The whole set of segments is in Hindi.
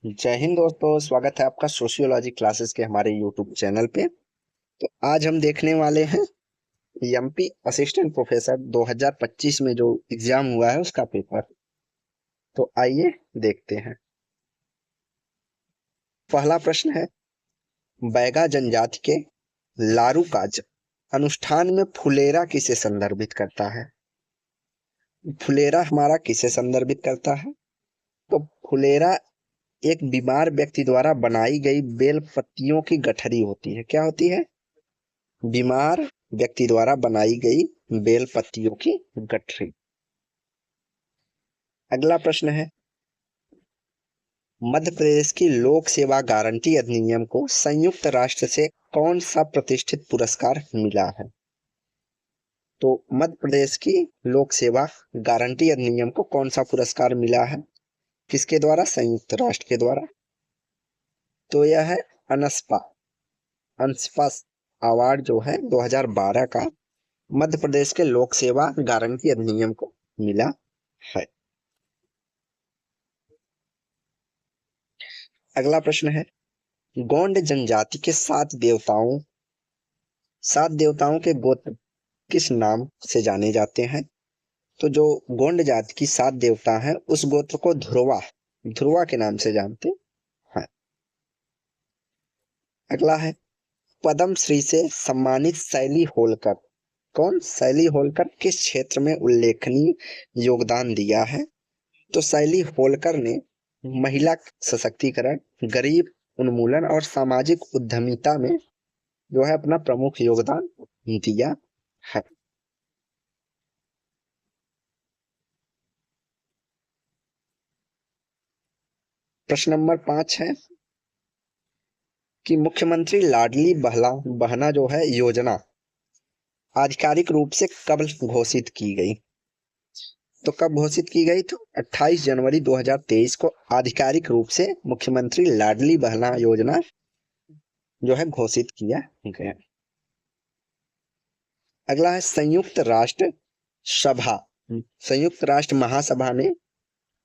जय हिंद दोस्तों, स्वागत है आपका सोशियोलॉजी क्लासेस के हमारे यूट्यूब चैनल पे। तो आज हम देखने वाले हैं एमपी असिस्टेंट प्रोफेसर 2025 में जो एग्जाम हुआ है उसका पेपर। तो आइए देखते हैं। पहला प्रश्न है, बैगा जनजाति के लारूकाज अनुष्ठान में फुलेरा किसे संदर्भित करता है? फुलेरा हमारा किसे संदर्भित करता है? तो फुलेरा एक बीमार व्यक्ति द्वारा बनाई गई बेल पत्तियों की गठरी होती है। क्या होती है? बीमार व्यक्ति द्वारा बनाई गई बेल पत्तियों की गठरी। अगला प्रश्न है, मध्य प्रदेश की लोक सेवा गारंटी अधिनियम को संयुक्त राष्ट्र से कौन सा प्रतिष्ठित पुरस्कार मिला है? तो मध्य प्रदेश की लोक सेवा गारंटी अधिनियम को कौन सा पुरस्कार मिला है? किसके द्वारा? संयुक्त राष्ट्र के द्वारा। तो यह है अनस्पा अनस्पा अवार्ड जो है 2012 का मध्य प्रदेश के लोक सेवा गारंटी अधिनियम को मिला है। अगला प्रश्न है, गोंड जनजाति के सात देवताओं के गोत्र किस नाम से जाने जाते हैं? तो जो गोंड जाति की सात देवता हैं उस गोत्र को ध्रुवा ध्रुवा के नाम से जानते हैं। अगला है, पद्म श्री से सम्मानित शैली होलकर, कौन? शैली होलकर किस क्षेत्र में उल्लेखनीय योगदान दिया है? तो शैली होलकर ने महिला सशक्तिकरण, गरीब उन्मूलन और सामाजिक उद्यमिता में जो है अपना प्रमुख योगदान दिया है। प्रश्न नंबर 5 है कि मुख्यमंत्री लाडली बहना जो है योजना आधिकारिक रूप से कब घोषित की गई? तो कब घोषित की गई? तो 28 जनवरी 2023 को आधिकारिक रूप से मुख्यमंत्री लाडली बहना योजना जो है घोषित किया गया। अगला है, संयुक्त राष्ट्र महासभा ने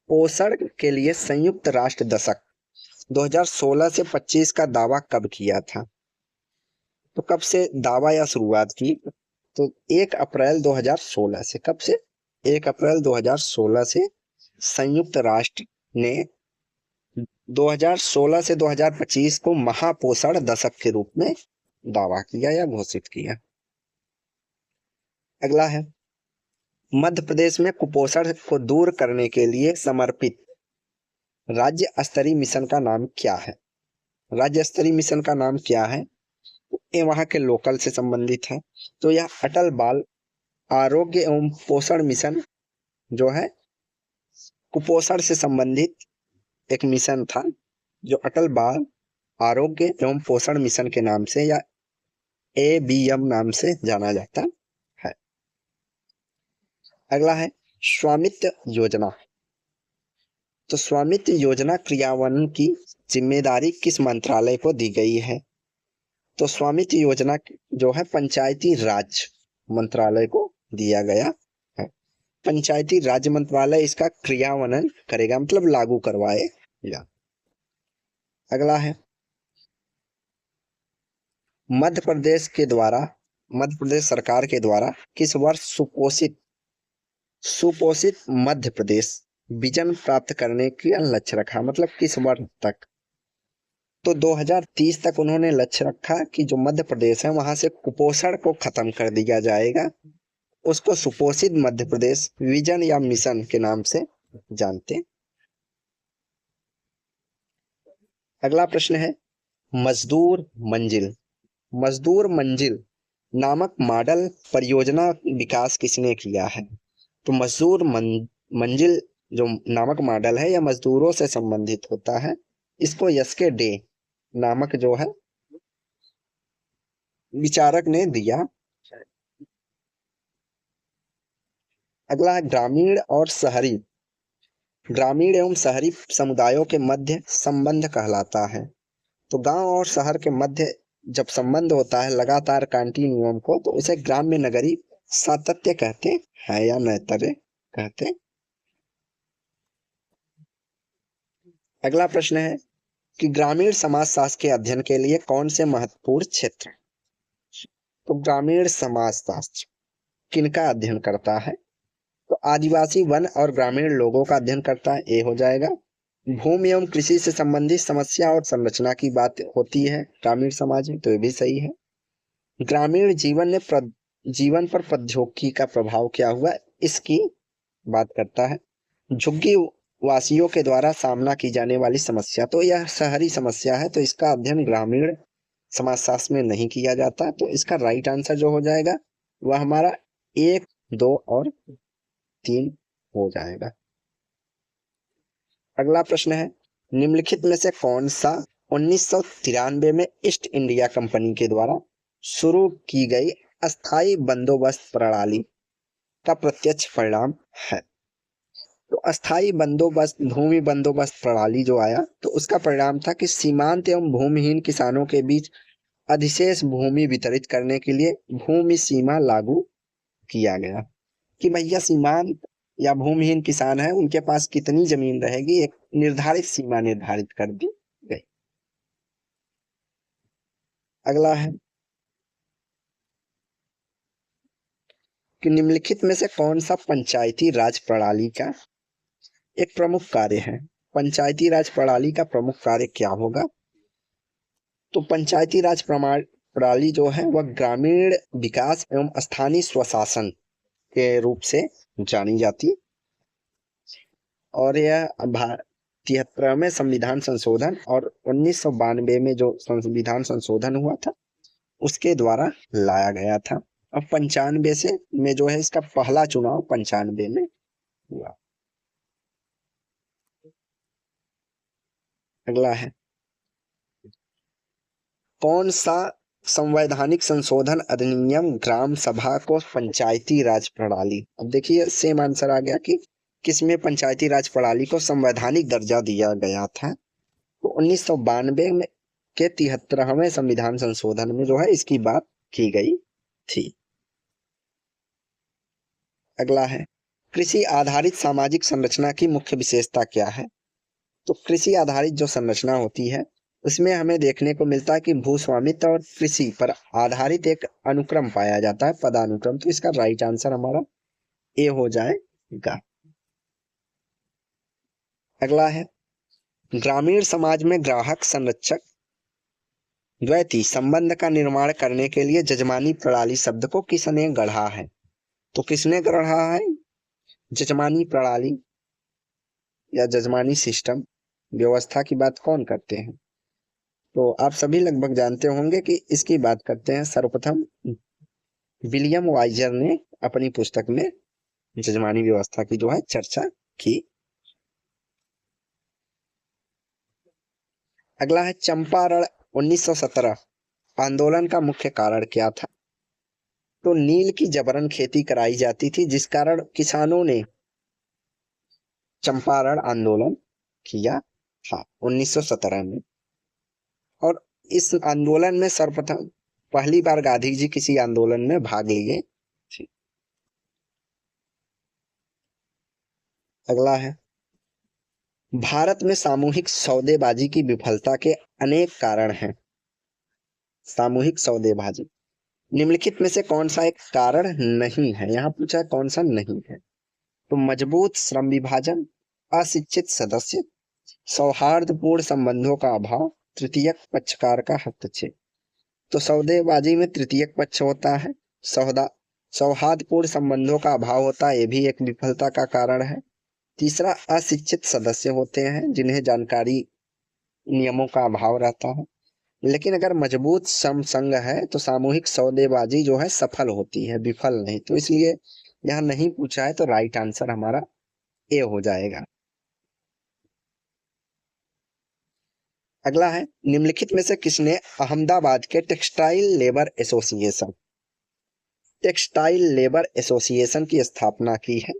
पोषण के लिए संयुक्त राष्ट्र दशक 2016 से 25 का दावा कब किया था? तो कब से दावा या शुरुआत की? तो 1 अप्रैल 2016 से। कब से? 1 अप्रैल 2016 से संयुक्त राष्ट्र ने 2016 से 2025 को महापोषण दशक के रूप में दावा किया या घोषित किया। अगला है, मध्य प्रदेश में कुपोषण को दूर करने के लिए समर्पित राज्य स्तरीय मिशन का नाम क्या है? राज्य स्तरीय मिशन का नाम क्या है? ये वहां के लोकल से संबंधित है। तो यह अटल बाल आरोग्य एवं पोषण मिशन जो है कुपोषण से संबंधित एक मिशन था, जो अटल बाल आरोग्य एवं पोषण मिशन के नाम से या ABM नाम से जाना जाता है। अगला है, स्वामित्व योजना। तो स्वामित्व योजना क्रियान्वयन की जिम्मेदारी किस मंत्रालय को दी गई है? तो स्वामित्व योजना जो है पंचायती राज मंत्रालय को दिया गया है। पंचायती राज मंत्रालय इसका क्रियान्वयन करेगा, मतलब लागू करवाएगा। अगला है, मध्य प्रदेश सरकार के द्वारा किस वर्ष सुपोषित मध्य प्रदेश विजन प्राप्त करने का लक्ष्य रखा, मतलब किस वर्ष तक? तो 2030 तक उन्होंने लक्ष्य रखा कि जो मध्य प्रदेश है वहां से कुपोषण को खत्म कर दिया जाएगा। उसको सुपोषित मध्य प्रदेश विजन या मिशन के नाम से जानते। अगला प्रश्न है, मजदूर मंजिल नामक मॉडल परियोजना विकास किसने किया है? तो मंजिल जो नामक मॉडल है यह मजदूरों से संबंधित होता है। इसको यसके डे नामक जो है विचारक ने दिया। अगला है, ग्रामीण एवं शहरी समुदायों के मध्य संबंध कहलाता है। तो गांव और शहर के मध्य जब संबंध होता है लगातार कंटिन्यूअम को, तो उसे ग्राम्य नगरी सातत्य कहते हैं या नैतर्य कहते। अगला प्रश्न है कि ग्रामीण समाजशास्त्र के अध्ययन के लिए कौन से महत्वपूर्ण क्षेत्र हैं? तो ग्रामीण समाजशास्त्र किनका अध्ययन करता है? तो आदिवासी, वन और ग्रामीण लोगों का अध्ययन करता है, ए हो जाएगा। भूमि एवं कृषि से संबंधित समस्या और संरचना की बात होती है ग्रामीण समाज में, तो ये भी सही है। ग्रामीण जीवन पर प्रौद्योगिकी का प्रभाव क्या हुआ, इसकी बात करता है। झुग्गी वासियों के द्वारा सामना की जाने वाली समस्या, तो यह शहरी समस्या है, तो इसका अध्ययन ग्रामीण समाजशास्त्र में नहीं किया जाता। तो इसका राइट आंसर जो हो जाएगा वह हमारा 1, 2 और 3 हो जाएगा। अगला प्रश्न है निम्नलिखित में से कौन सा 1993 में ईस्ट इंडिया कंपनी के द्वारा शुरू की गई अस्थायी बंदोबस्त प्रणाली का प्रत्यक्ष परिणाम है? तो अस्थायी बंदोबस्त भूमि बंदोबस्त प्रणाली जो आया, तो उसका परिणाम था कि सीमांत एवं भूमिहीन किसानों के बीच अधिशेष भूमि वितरित करने के लिए भूमि सीमा लागू किया गया कि भैया सीमांत या भूमिहीन किसान है, उनके पास कितनी जमीन रहेगी, एक निर्धारित सीमा निर्धारित कर दी गई। अगला है कि निम्नलिखित में से कौन सा पंचायती राज प्रणाली का एक प्रमुख कार्य है? पंचायती राज प्रणाली का प्रमुख कार्य क्या होगा? तो पंचायती राज प्रणाली जो है वह ग्रामीण विकास एवं स्थानीय स्वशासन के रूप से जानी जाती, और यह 73वें संविधान संशोधन और 1992 में जो संविधान संशोधन हुआ था उसके द्वारा लाया गया था। अब 95 से में जो है इसका पहला चुनाव 95 में हुआ। अगला है कौन सा संवैधानिक संशोधन अधिनियम ग्राम सभा को पंचायती राज प्रणाली, अब देखिए सेम आंसर आ गया कि किसमें पंचायती राज प्रणाली को संवैधानिक दर्जा दिया गया था। तो 1992 में के 73वें संविधान संशोधन में जो है इसकी बात की गई थी। अगला है कृषि आधारित सामाजिक संरचना की मुख्य विशेषता क्या है? तो कृषि आधारित जो संरचना होती है उसमें हमें देखने को मिलता है कि भूस्वामित्व और कृषि पर आधारित एक अनुक्रम पाया जाता है, पदानुक्रम। तो इसका राइट आंसर हमारा ए हो जाएगा। अगला है ग्रामीण समाज में ग्राहक संरक्षक द्वैती संबंध का निर्माण करने के लिए जजमानी प्रणाली शब्द को किसने गढ़ा है? तो किसने गढ़ा है? जजमानी प्रणाली या जजमानी सिस्टम व्यवस्था की बात कौन करते हैं? तो आप सभी लगभग जानते होंगे कि इसकी बात करते हैं सर्वप्रथम विलियम वाइजर ने अपनी पुस्तक में जजमानी व्यवस्था की जो है चर्चा की। अगला है चंपारण 1917 आंदोलन का मुख्य कारण क्या था? तो नील की जबरन खेती कराई जाती थी, जिस कारण किसानों ने चंपारण आंदोलन किया था 1917 में। और इस आंदोलन में सर्वप्रथम पहली बार गांधी जी किसी आंदोलन में भाग लिए थे। अगला है भारत में सामूहिक सौदेबाजी की विफलता के अनेक कारण हैं। सामूहिक सौदेबाजी निम्नलिखित में से कौन सा एक कारण नहीं है? यहाँ पूछा है कौन सा नहीं है। तो मजबूत श्रम विभाजन, अशिक्षित सदस्य, सौहार्दपूर्ण संबंधों का अभाव, तृतीयक पक्षकार का हस्तक्षेप। तो सौदेबाजी में तृतीयक पक्ष होता है, सौहार्दपूर्ण संबंधों का अभाव होता है, ये भी एक विफलता का कारण है। तीसरा अशिक्षित सदस्य होते हैं जिन्हें जानकारी नियमों का अभाव रहता है। लेकिन अगर मजबूत श्रम संघ है तो सामूहिक सौदेबाजी जो है सफल होती है, विफल नहीं। तो इसलिए यहाँ नहीं पूछा है, तो राइट आंसर हमारा ए हो जाएगा। अगला है निम्नलिखित में से किसने अहमदाबाद के टेक्सटाइल लेबर एसोसिएशन की स्थापना की है?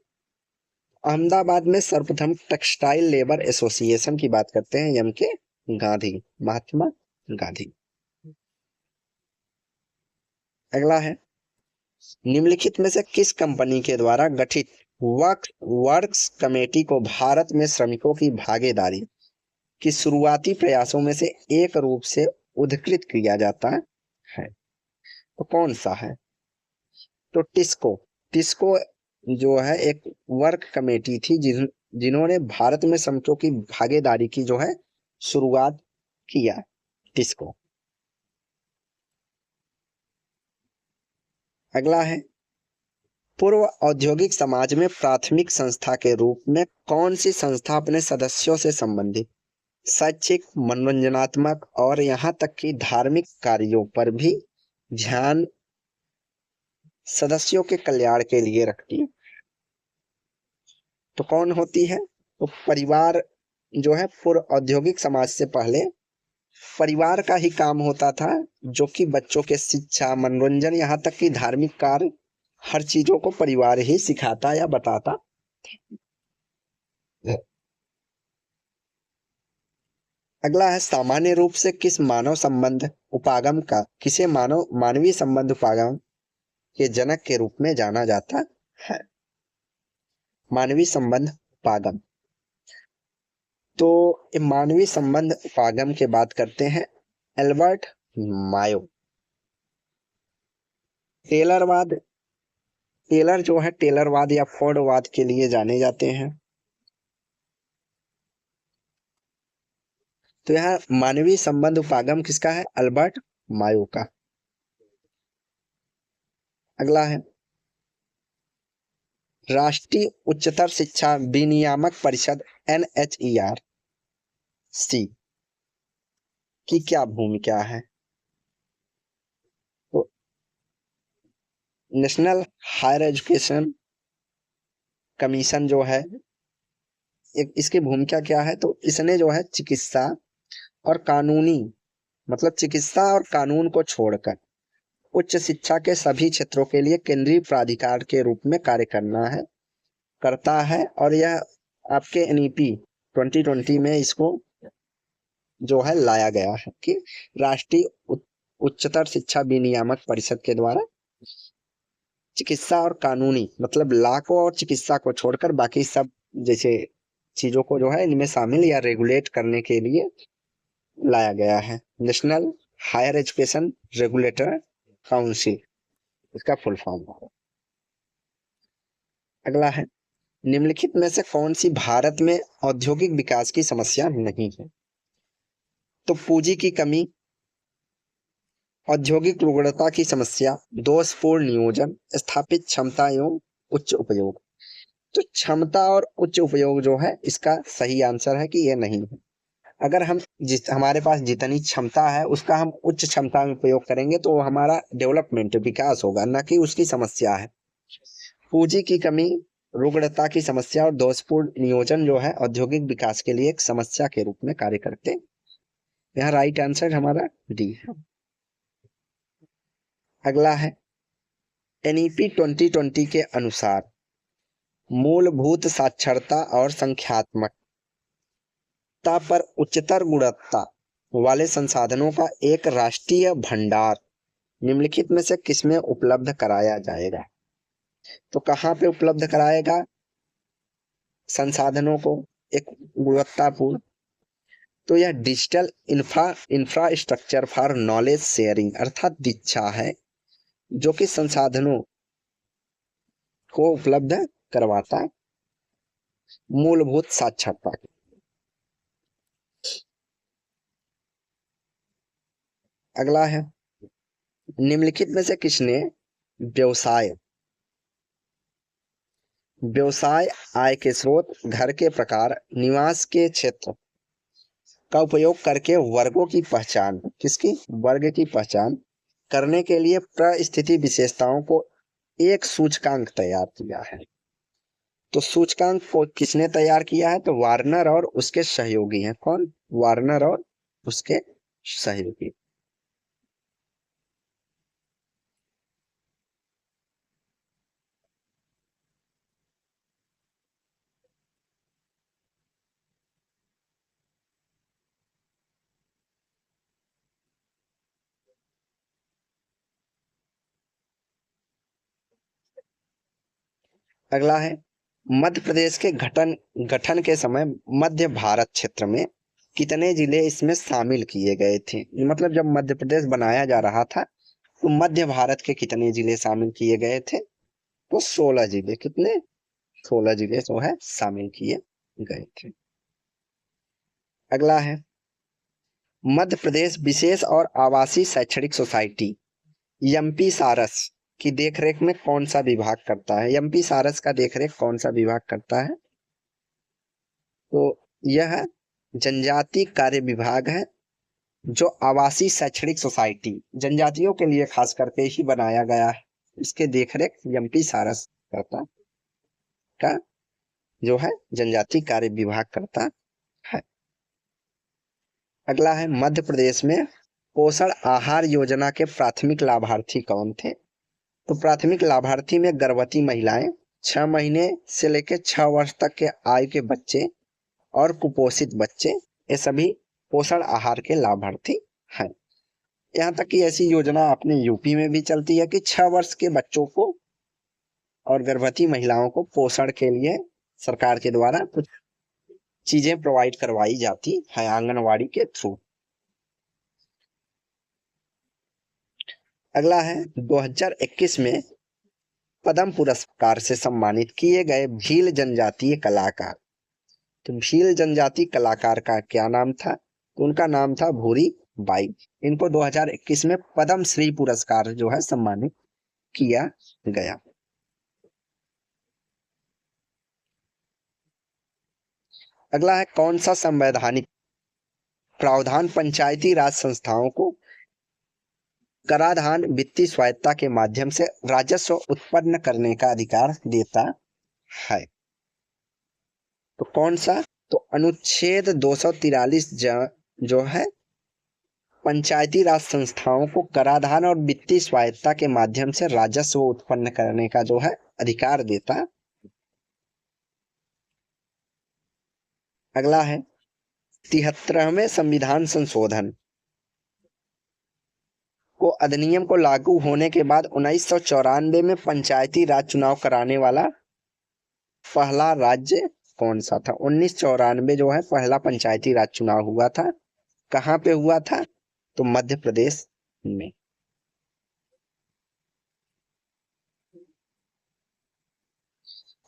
अहमदाबाद में सर्वप्रथम टेक्सटाइल लेबर एसोसिएशन की बात करते हैं एम के गांधी, महात्मा गांधी। अगला है निम्नलिखित में से किस कंपनी के द्वारा गठित वर्क्स कमेटी को भारत में श्रमिकों की भागीदारी कि शुरुआती प्रयासों में से एक रूप से उद्धृत किया जाता है, तो कौन सा है? तो टिस्को। टिस्को जो है एक वर्क कमेटी थी जिन्होंने भारत में श्रमिकों की भागीदारी की जो है शुरुआत किया, टिस्को। अगला है, पूर्व औद्योगिक समाज में प्राथमिक संस्था के रूप में कौन सी संस्था अपने सदस्यों से संबंधित शैक्षिक, मनोरंजनात्मक और यहाँ तक कि धार्मिक कार्यों पर भी ध्यान सदस्यों के कल्याण के लिए रखती है? तो कौन होती है? तो परिवार जो है, पूर्व औद्योगिक समाज से पहले परिवार का ही काम होता था, जो कि बच्चों के शिक्षा, मनोरंजन, यहाँ तक कि धार्मिक कार्य, हर चीजों को परिवार ही सिखाता या बताता है। अगला है, सामान्य रूप से किस मानव संबंध उपागम का किसे मानवीय संबंध उपागम के जनक के रूप में जाना जाता है? मानवीय संबंध उपागम। तो मानवीय संबंध उपागम के बात करते हैं एल्बर्ट मायो। टेलरवाद, टेलर जो है टेलरवाद या फोर्डवाद के लिए जाने जाते हैं। तो यह मानवीय संबंध उपागम किसका है? अल्बर्ट मायो का। अगला है, राष्ट्रीय उच्चतर शिक्षा विनियामक परिषद NHERC की क्या भूमिका है? तो नेशनल हायर एजुकेशन कमीशन जो है, इसकी भूमिका क्या है? तो इसने जो है चिकित्सा और कानूनी, मतलब चिकित्सा और कानून को छोड़कर उच्च शिक्षा के सभी क्षेत्रों के लिए केंद्रीय प्राधिकार के रूप में कार्य करता है। और यह आपके NEP 2020 में इसको जो है लाया गया है कि राष्ट्रीय उच्चतर शिक्षा विनियामक परिषद के द्वारा चिकित्सा और कानूनी, मतलब लॉ को और चिकित्सा को छोड़कर बाकी सब जैसे चीजों को जो है इनमें शामिल या रेगुलेट करने के लिए लाया गया है। National Higher Education Regulator Council इसका फुल फॉर्म है। अगला है, निम्नलिखित में से कौन सी भारत में औद्योगिक विकास की समस्या नहीं है? तो पूंजी की कमी, औद्योगिक रुग्णता की समस्या, दोषपूर्ण नियोजन, स्थापित क्षमता एवं उच्च उपयोग। तो क्षमता और उच्च उपयोग जो है इसका सही आंसर है कि ये नहीं है। अगर हम हमारे पास जितनी क्षमता है उसका हम उच्च क्षमता में उपयोग करेंगे तो हमारा डेवलपमेंट, विकास होगा, न कि उसकी समस्या है। पूंजी की कमी, रुग्णता की समस्या और दोषपूर्ण नियोजन जो है औद्योगिक विकास के लिए एक समस्या के रूप में कार्य करते। यहाँ राइट आंसर हमारा डी है। अगला है, NEP 2020 के अनुसार मूलभूत साक्षरता और संख्यात्मकता पर उच्चतर गुणवत्ता वाले संसाधनों का एक राष्ट्रीय भंडार निम्नलिखित में से किसमें उपलब्ध कराया जाएगा? तो कहाँ पे उपलब्ध कराएगा संसाधनों को एक गुणवत्तापूर्ण? तो यह digital infrastructure for knowledge sharing अर्थात दीक्षा है, जो कि संसाधनों को उपलब्ध करवाता है मूलभूत साक्षरता की। अगला है, निम्नलिखित में से किसने व्यवसाय आय के स्रोत, घर के प्रकार, निवास के क्षेत्र का उपयोग करके वर्गों की पहचान, किसकी? वर्ग की पहचान करने के लिए परिस्थिति विशेषताओं को एक सूचकांक तैयार किया है? तो सूचकांक को किसने तैयार किया है? तो वार्नर और उसके सहयोगी हैं। कौन? वार्नर और उसके सहयोगी। अगला है, मध्य प्रदेश के गठन के समय मध्य भारत क्षेत्र में कितने जिले इसमें शामिल किए गए थे? मतलब जब मध्य प्रदेश बनाया जा रहा था तो मध्य भारत के कितने जिले शामिल किए गए थे? तो 16 जिले। कितने? 16 जिले जो है शामिल किए गए थे। अगला है मध्य प्रदेश विशेष और आवासीय शैक्षणिक सोसाइटी एमपी सारस की देखरेख में कौन सा विभाग करता है? एमपी सारस का देखरेख कौन सा विभाग करता है? तो यह जनजाति कार्य विभाग है, जो आवासीय शैक्षणिक सोसाइटी जनजातियों के लिए खास करके ही बनाया गया है, इसके देखरेख एमपी सारस करता का जो है जनजाति कार्य विभाग करता है। अगला है मध्य प्रदेश में पोषण आहार योजना के प्राथमिक लाभार्थी कौन थे? तो प्राथमिक लाभार्थी में गर्भवती महिलाएं, 6 महीने से लेकर 6 वर्ष तक के आयु के बच्चे और कुपोषित बच्चे, ये सभी पोषण आहार के लाभार्थी हैं। यहाँ तक कि ऐसी योजना अपने यूपी में भी चलती है कि 6 वर्ष के बच्चों को और गर्भवती महिलाओं को पोषण के लिए सरकार के द्वारा कुछ चीजें प्रोवाइड करवाई जाती है आंगनवाड़ी के थ्रू। अगला है 2021 में पद्म पुरस्कार से सम्मानित किए गए भील जनजातीय कलाकार। तो भील जनजाति कलाकार का क्या नाम था? तो उनका नाम था भूरी बाई। इनको 2021 में पद्म श्री पुरस्कार जो है सम्मानित किया गया। अगला है कौन सा संवैधानिक प्रावधान पंचायती राज संस्थाओं को कराधान वित्तीय स्वायत्तता के माध्यम से राजस्व उत्पन्न करने का अधिकार देता है? तो कौन सा? तो अनुच्छेद 243 जो है पंचायती राज संस्थाओं को कराधान और वित्तीय स्वायत्तता के माध्यम से राजस्व उत्पन्न करने का जो है अधिकार देता। अगला है 73वें संविधान संशोधन को अधिनियम को लागू होने के बाद 1994 में पंचायती राज चुनाव कराने वाला पहला राज्य कौन सा था? 1994 जो है पहला पंचायती राज चुनाव हुआ था। कहाँ पे हुआ था? तो मध्य प्रदेश में।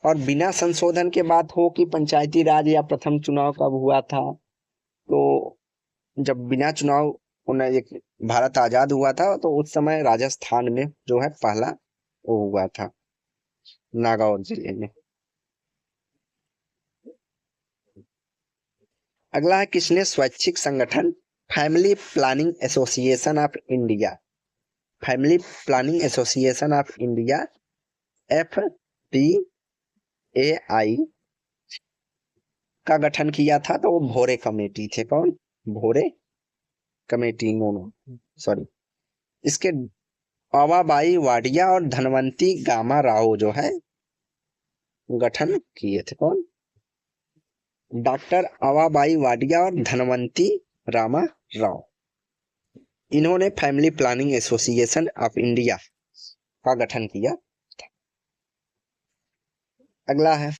और बिना संशोधन के बात हो कि पंचायती राज या प्रथम चुनाव कब हुआ था, तो जब बिना चुनाव भारत आजाद हुआ था तो उस समय राजस्थान में जो है पहला वो हुआ था, नागौर जिले में। अगला है किसने स्वैच्छिक संगठन family planning association of India FPAI का गठन किया था? तो वो भोरे कमेटी थे। कौन? भोरे कमेटी सॉरी इसके आवाबाई वाडिया और धनवंती गामा राव जो है गठन किए थे। कौन? डॉक्टर आवाबाई वाडिया और धनवंती रामा राव, इन्होंने family planning association of India का गठन किया था। अगला है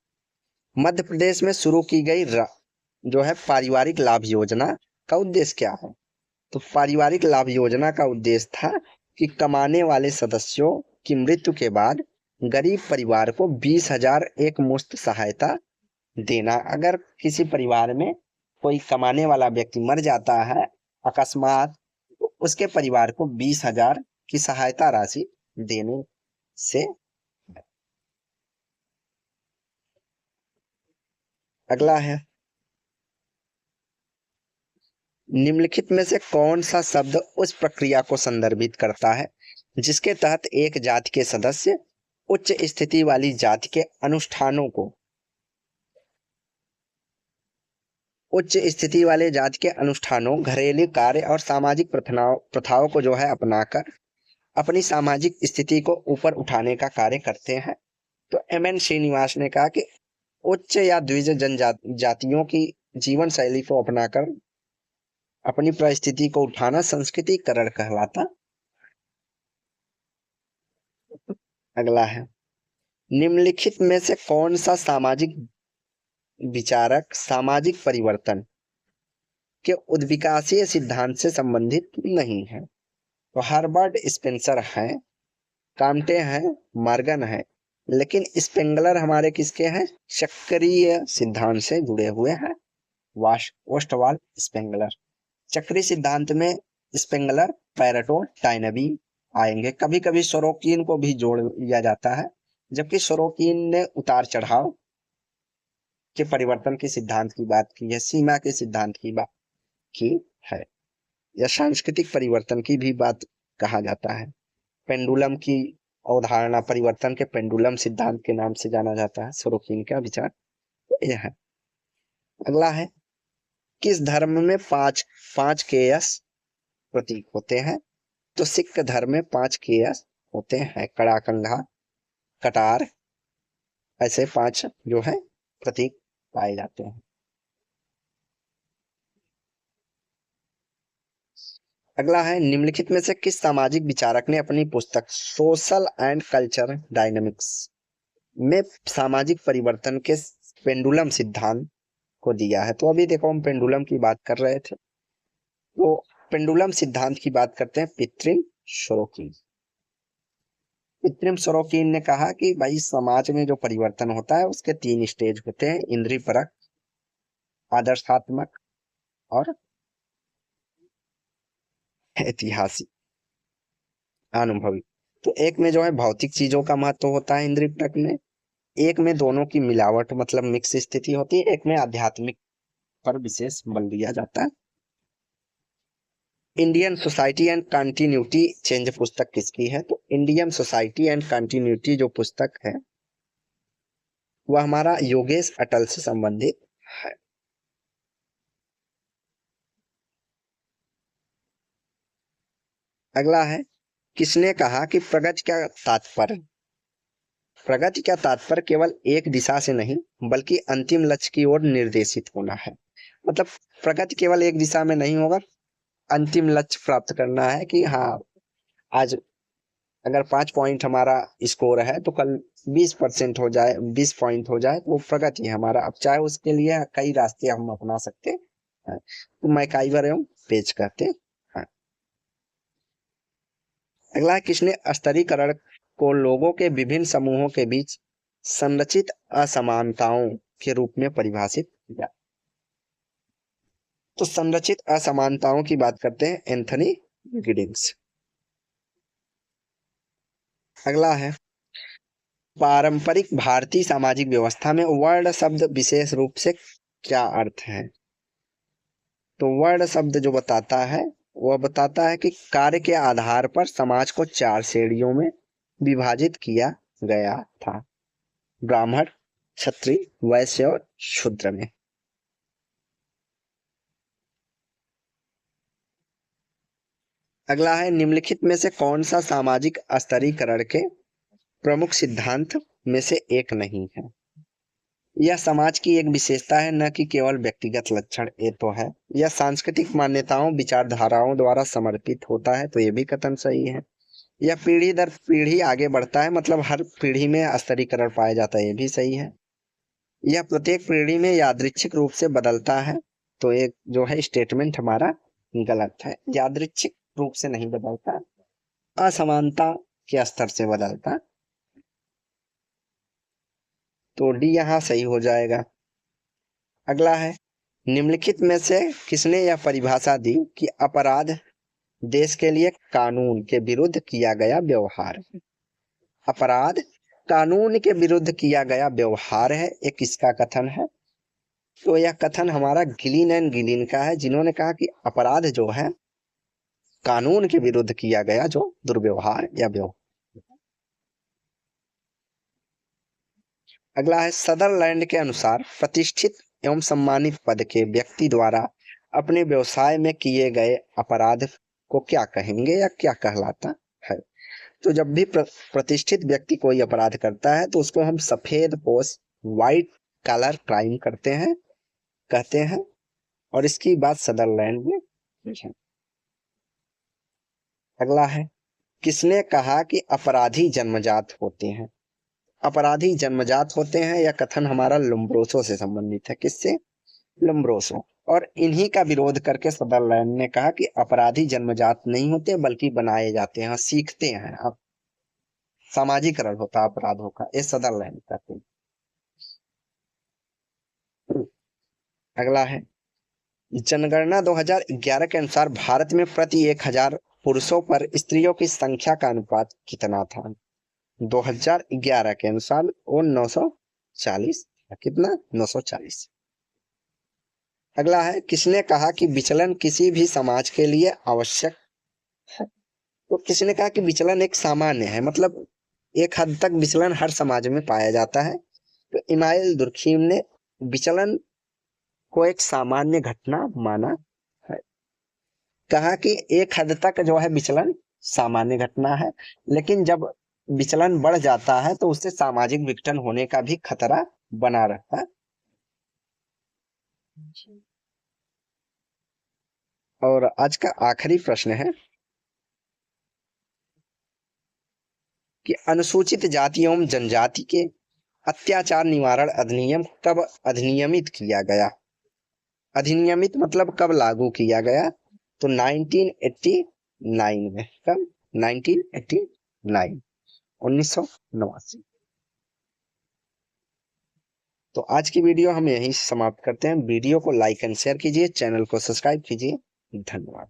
मध्य प्रदेश में शुरू की गई जो है पारिवारिक लाभ योजना का उद्देश्य क्या है? तो पारिवारिक लाभ योजना का उद्देश्य था कि कमाने वाले सदस्यों की मृत्यु के बाद गरीब परिवार को 20,000 एक मुश्त सहायता देना। अगर किसी परिवार में कोई कमाने वाला व्यक्ति मर जाता है अकस्मात, तो उसके परिवार को 20,000 की सहायता राशि देने से। अगला है निम्नलिखित में से कौन सा शब्द उस प्रक्रिया को संदर्भित करता है जिसके तहत एक जाति के सदस्य उच्च स्थिति वाली जाति के अनुष्ठानों को घरेलू कार्य और सामाजिक प्रथाओं को जो है अपनाकर अपनी सामाजिक स्थिति को ऊपर उठाने का कार्य करते हैं? तो MN श्रीनिवास ने कहा कि उच्च या द्विज जनजातियों की जीवन शैली को अपनाकर अपनी परिस्थिति को उठाना संस्कृतिकरण कहलाता। अगला है निम्नलिखित में से कौन सा सामाजिक विचारक सामाजिक परिवर्तन के उद्विकासीय सिद्धांत से संबंधित नहीं है। तो हर्बर्ट स्पेंसर हैं, काम्टे हैं, मॉर्गन है, लेकिन स्पेंगलर हमारे किसके हैं? चक्रीय सिद्धांत से जुड़े हुए हैं। Ostwald Spengler. चक्रीय सिद्धांत में स्पेंगलर, पैरेटो, टाइनबी आएंगे। कभी कभी सोरोकिन को भी जोड़ लिया जाता है, जबकि सोरोकिन ने उतार चढ़ाव के परिवर्तन के सिद्धांत की बात की है, सीमा के सिद्धांत की बात की है, या सांस्कृतिक परिवर्तन की भी बात कहा जाता है। पेंडुलम की अवधारणा परिवर्तन के पेंडुलम सिद्धांत के नाम से जाना जाता है। सोरोकिन का विचार यह है। अगला है, किस धर्म में पांच केयस प्रतीक होते हैं? तो सिख धर्म में 5 केयस होते हैं, कड़ा, कंघा, कटार, ऐसे 5 जो है प्रतीक पाए जाते हैं। अगला है, निम्नलिखित में से किस सामाजिक विचारक ने अपनी पुस्तक सोशल एंड कल्चर डायनेमिक्स में सामाजिक परिवर्तन के पेंडुलम सिद्धांत को दिया है? तो अभी देखो हम पेंडुलम की बात कर रहे थे, तो पेंडुलम सिद्धांत की बात करते हैं पितृम सोरोकिन। पितृम सोरोकिन ने कहा कि भाई समाज में जो परिवर्तन होता है उसके 3 स्टेज होते हैं, इंद्रिय परक, आदर्शात्मक और ऐतिहासिक, अनुभवी। तो एक में जो है भौतिक चीजों का महत्व होता है इंद्रिय परक में, एक में दोनों की मिलावट मतलब मिक्स स्थिति होती है, एक में आध्यात्मिक पर विशेष बल दिया जाता है। Indian society and continuity change पुस्तक किसकी है? तो इंडियन सोसाइटी एंड कंटिन्यूटी जो पुस्तक है वह हमारा योगेश अटल से संबंधित है। अगला है, किसने कहा कि प्रगति का तात्पर्य केवल एक दिशा से नहीं बल्कि अंतिम लक्ष्य की ओर निर्देशित होना है? मतलब प्रगति केवल एक दिशा में नहीं होगा, अंतिम लक्ष्य प्राप्त करना है कि हाँ आज अगर 5 पॉइंट हमारा स्कोर है तो कल 20% हो जाए, 20 पॉइंट हो जाए तो वो प्रगति है हमारा। अब चाहे उसके लिए कई रास्ते हम अपना सकते हैं, तो मैकाइवर एवं पेज कहते हैं। अगला है, किसने स्तरीकरण को लोगों के विभिन्न समूहों के बीच संरचित असमानताओं के रूप में परिभाषित किया? तो संरचित असमानताओं की बात करते हैं एंथनी गिडिंग्स। अगला है, पारंपरिक भारतीय सामाजिक व्यवस्था में वर्ण शब्द विशेष रूप से क्या अर्थ है? तो वर्ण शब्द जो बताता है वह बताता है कि कार्य के आधार पर समाज को 4 श्रेणियों में विभाजित किया गया था, ब्राह्मण, क्षत्रिय, वैश्य और शूद्र में। अगला है, निम्नलिखित में से कौन सा सामाजिक स्तरीकरण के प्रमुख सिद्धांत में से एक नहीं है? यह समाज की एक विशेषता है, न कि केवल व्यक्तिगत लक्षण। ये तो है। यह सांस्कृतिक मान्यताओं विचारधाराओं द्वारा समर्पित होता है, तो ये भी कथन सही है। यह पीढ़ी दर पीढ़ी आगे बढ़ता है, मतलब हर पीढ़ी में स्तरीकरण पाया जाता है, ये भी सही है। यह प्रत्येक पीढ़ी में यादृच्छिक रूप से बदलता है, तो एक जो है स्टेटमेंट हमारा गलत है, यादृच्छिक रूप से नहीं बदलता, असमानता के स्तर से बदलता, तो डी यहाँ सही हो जाएगा। अगला है, निम्नलिखित में से किसने यह परिभाषा दी कि अपराध देश के लिए कानून के विरुद्ध किया गया व्यवहार? अपराध कानून के विरुद्ध किया गया व्यवहार है, ये किसका कथन है? तो यह कथन हमारा गिलिन एंड गिलिन का है, जिन्होंने कहा कि अपराध जो है कानून के विरुद्ध किया गया जो दुर्व्यवहार या व्यवहार। अगला है, सदरलैंड के अनुसार प्रतिष्ठित एवं सम्मानित पद के व्यक्ति द्वारा अपने व्यवसाय में किए गए अपराध को क्या कहेंगे या क्या कहलाता है? तो जब भी प्रतिष्ठित व्यक्ति कोई अपराध करता है तो उसको हम सफेद पोश, व्हाइट कॉलर क्राइम कहते हैं, और इसकी बात सदरलैंड में है। अगला है, किसने कहा कि अपराधी जन्मजात होते हैं? अपराधी जन्मजात होते हैं, यह कथन हमारा लोम्ब्रोसो से संबंधित है। किससे? लोम्ब्रोसो। और इन्हीं का विरोध करके सदरलैंड ने कहा कि अपराधी जन्मजात नहीं होते बल्कि बनाए जाते हैं, सीखते हैं। अब सामाजिकरण होता है अपराधों का, ये सदरलैंड कहते हैं। अगला है, जनगणना 2011 के अनुसार भारत में प्रति 1000 पुरुषों पर स्त्रियों की संख्या का अनुपात कितना था? 2011 के अनुसार वो 940। कितना? 940। अगला है, किसने कहा कि विचलन किसी भी समाज के लिए आवश्यक है? तो किसने कहा कि विचलन एक सामान्य है, मतलब एक हद तक विचलन हर समाज में पाया जाता है। तो इमाइल दुर्खीम ने विचलन को एक सामान्य घटना माना है। कहा कि एक हद तक जो है विचलन सामान्य घटना है, लेकिन जब विचलन बढ़ जाता है तो उससे सामाजिक विघटन होने का भी खतरा बना रहता है। और आज का आखिरी प्रश्न है कि अनुसूचित जाति एवं जनजाति के अत्याचार निवारण अधिनियम कब अधिनियमित किया गया? अधिनियमित मतलब कब लागू किया गया? तो 1989 में। कब? 1989, 1989। तो आज की वीडियो हम यहीं समाप्त करते हैं। वीडियो को लाइक एंड शेयर कीजिए, चैनल को सब्सक्राइब कीजिए। धन्यवाद।